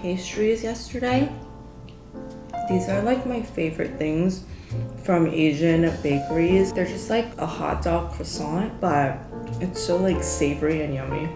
pastries yesterday. These are like my favorite things from Asian bakeries. They're just like a hot dog croissant, but it's so like savory and yummy.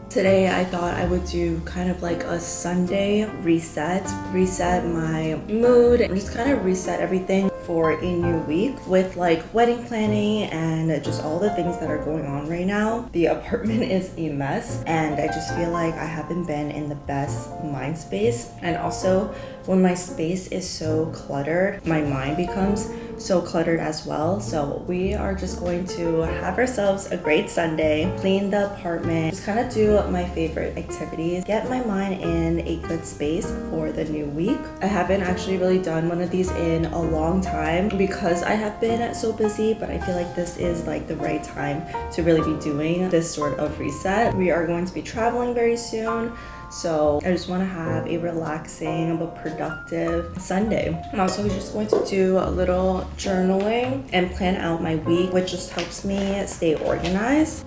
Today I thought I would do kind of like a Sunday reset my mood and just kind of reset everything for a new week with like wedding planning and just all the things that are going on right now. The apartment is a mess and I just feel like I haven't been in the best mind space. And also when my space is so cluttered, my mind becomes so cluttered as well. So we are just going to have ourselves a great Sunday, clean the apartment, just kind of do my favorite activities, get my mind in a good space for the new week. I haven't actually really done one of these in a long time because I have been so busy, but I feel like this is like the right time to really be doing this sort of reset. We are going to be traveling very soon. So I just want to have a relaxing but productive Sunday. I'm also just going to do a little journaling and plan out my week, which just helps me stay organized.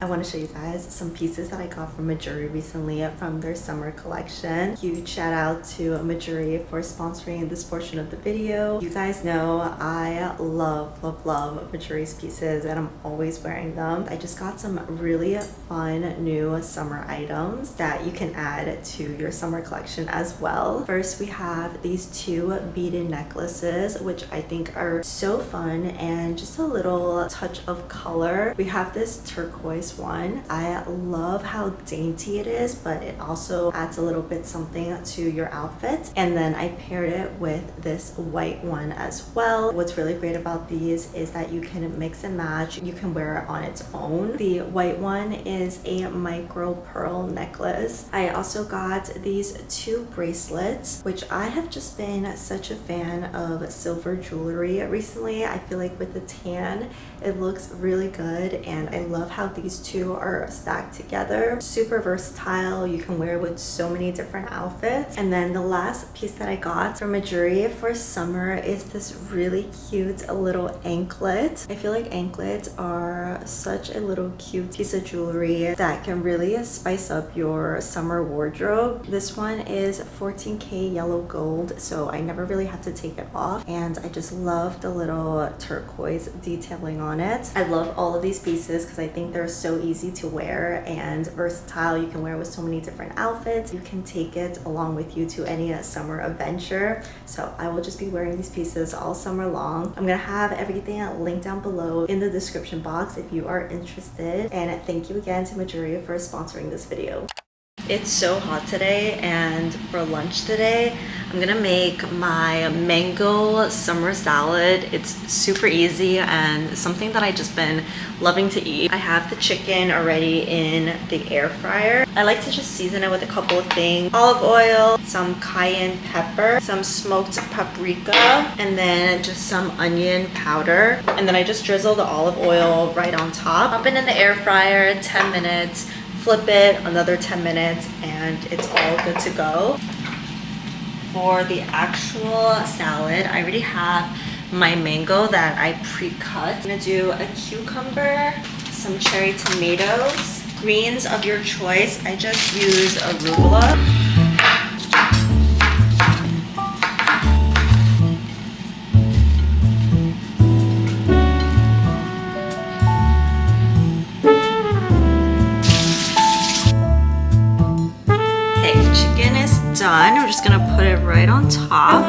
I want to show you guys some pieces that I got from Majuri recently from their summer collection. Huge shout out to Majuri for sponsoring this portion of the video. You guys know I love Majuri's pieces and I'm always wearing them. I just got some really fun new summer items that you can add to your summer collection as well. First, we have these two beaded necklaces, which I think are so fun and just a little touch of color. We have this turquoise one. I love how dainty it is, but it also adds a little bit something to your outfit. And then I paired it with this white one as well. What's really great about these is that you can mix and match. You can wear it on its own. The white one is a micro pearl necklace. I also got these two bracelets, which I have just been such a fan of silver jewelry recently. I feel like with the tan, it looks really good, and I love how these two are stacked together. Super versatile. You can wear with so many different outfits. And then the last piece that I got from Majuri for summer is this really cute little anklet. I feel like anklets are such a little cute piece of jewelry that can really spice up your summer wardrobe. This one is 14K yellow gold, so I never really have to take it off, and I just love the little turquoise detailing on it. I love all of these pieces because I think they're so easy to wear and versatile. You can wear with so many different outfits. You can take it along with you to any summer adventure. So I will just be wearing these pieces all summer long. I'm gonna have everything linked down below in the description box if you are interested. And thank you again to Majuri for sponsoring this video. It's so hot today, and for lunch today I'm gonna make my mango summer salad. It's super easy and something that I just been loving to eat. I have the chicken already in the air fryer. I like to just season it with a couple of things: olive oil, some cayenne pepper, some smoked paprika, and then just some onion powder. And then I just drizzle the olive oil right on top. Pop it in the air fryer, 10 minutes. Flip it another 10 minutes and it's all good to go. For the actual salad, I already have my mango that I pre-cut. I'm gonna do a cucumber, some cherry tomatoes, greens of your choice. I just use arugula. Done. We're just gonna put it right on top.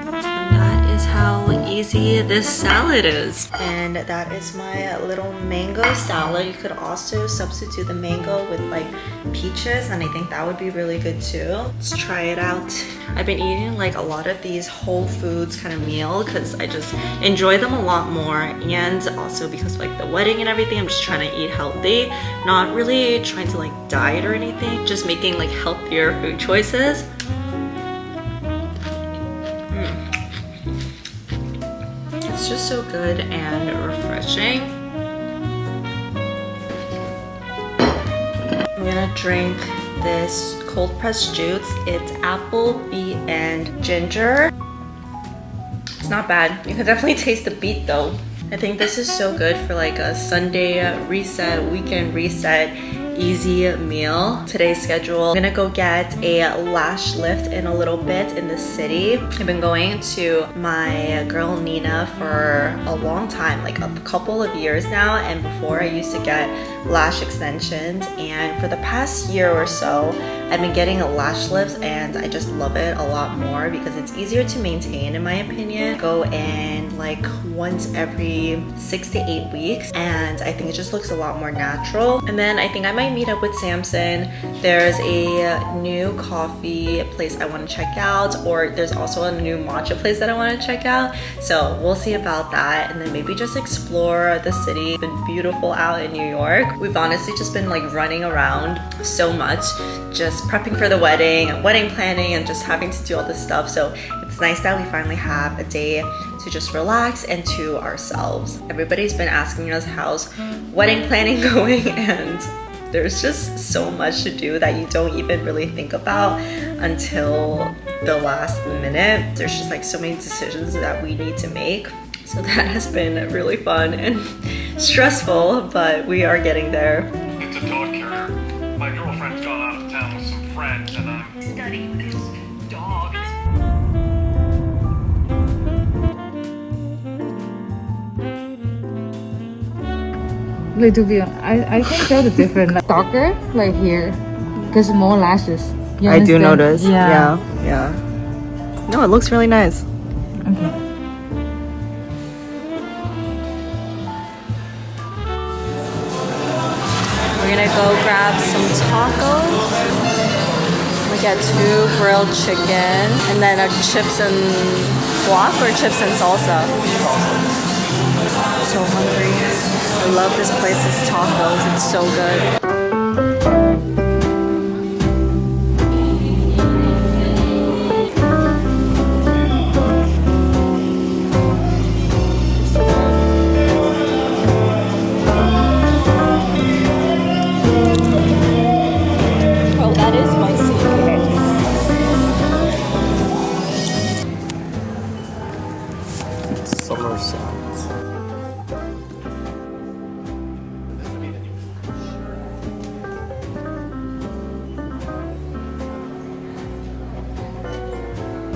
And that is how easy this salad is. And that is my little mango salad. You could also substitute the mango with like peaches, and I think that would be really good too. Let's try it out. I've been eating like a lot of these whole foods kind of meal because I just enjoy them a lot more, and also because like the wedding and everything, I'm just trying to eat healthy, not really trying to like diet or anything, just making like healthier food choices. It's just so good and refreshing. I'm gonna drink this cold pressed juice. It's apple, beet, and ginger. It's not bad. You can definitely taste the beet though. I think this is so good for like a Sunday reset, weekend reset, easy meal. Today's schedule, I'm gonna go get a lash lift in a little bit in the city. I've been going to my girl Nina for a long time, like a couple of years now, and before I used to get lash extensions, and for the past year or so I've been getting a lash lift, and I just love it a lot more because it's easier to maintain in my opinion. Go in like once every 6 to 8 weeks, and I think it just looks a lot more natural. And then I think I might meet up with Samson. There's a new coffee place I want to check out, or there's also a new matcha place that I want to check out, so we'll see about that. And then maybe just explore the city. It's been beautiful out in New York. We've honestly just been like running around so much, just prepping for the wedding planning, and just having to do all this stuff. So it's nice that we finally have a day to just relax and to ourselves. Everybody's been asking us how's wedding planning going, and there's just so much to do that you don't even really think about until the last minute. There's just like so many decisions that we need to make. So that has been really fun and stressful, but we are getting there. It's a dog carrier. My girlfriend's gone out of town with some friends, and I'm studying this dog. Like to be honest, I can tell the difference. Like, darker, like here, because more lashes. You I do understand? notice. Yeah. Yeah. No, it looks really nice. Okay. We're gonna go grab some tacos. We get 2 grilled chicken, and then a chips and guac, or chips and salsa. So hungry. I love this place's tacos. It's so good. Oh, that is spicy. Summer sounds.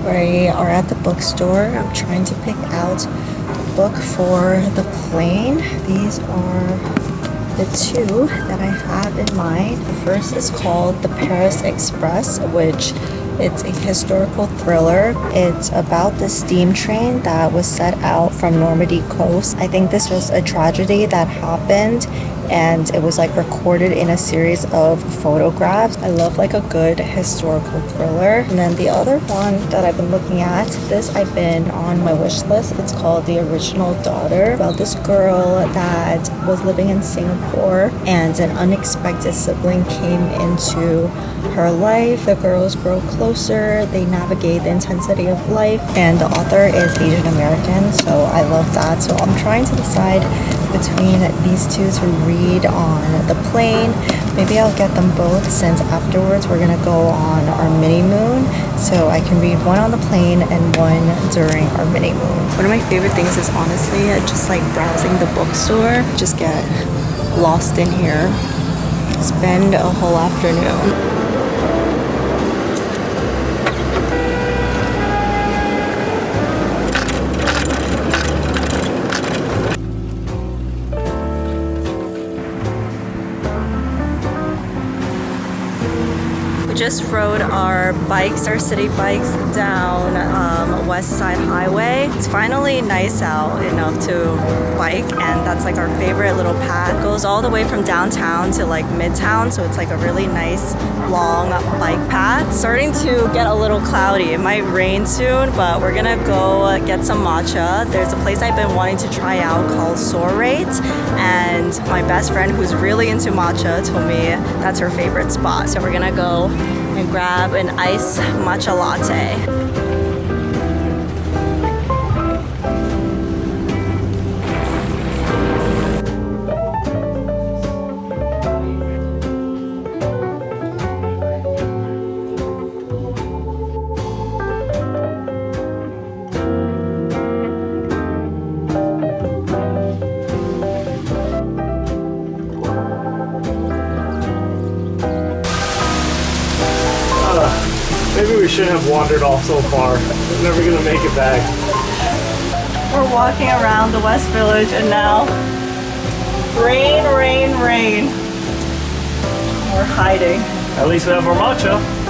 We are at the bookstore. I'm trying to pick out a book for the plane. These are the 2 that I have in mind. The first is called The Paris Express, which it's a historical thriller. It's about the steam train that was set out from Normandy coast. I think this was a tragedy that happened, and it was like recorded in a series of photographs. I love like a good historical thriller. And then the other one that I've been looking at, this I've been on my wish list. It's called The Original Daughter, about this girl that was living in Singapore, and an unexpected sibling came into her life. The girls grow closer, they navigate the intensity of life, and the author is Asian American, so I love that. So I'm trying to decide between these 2 to read on the plane. Maybe I'll get them both, since afterwards we're gonna go on our mini moon, so I can read one on the plane and one during our mini moon. One of my favorite things is honestly just like browsing the bookstore. Just get lost in here, spend a whole afternoon. We just rode our bikes, our city bikes, down West Side Highway. It's finally nice out enough to bike, and that's like our favorite little path. It goes all the way from downtown to like midtown, so it's like a really nice long bike path. Starting to get a little cloudy. It might rain soon, but we're gonna go get some matcha. There's a place I've been wanting to try out called Sorate, and my best friend who's really into matcha told me that's her favorite spot. So we're gonna go and grab an iced matcha latte. Maybe we shouldn't have wandered off so far. We're never gonna make it back. We're walking around the West Village and now rain, rain, rain. We're hiding. At least we have our matcha.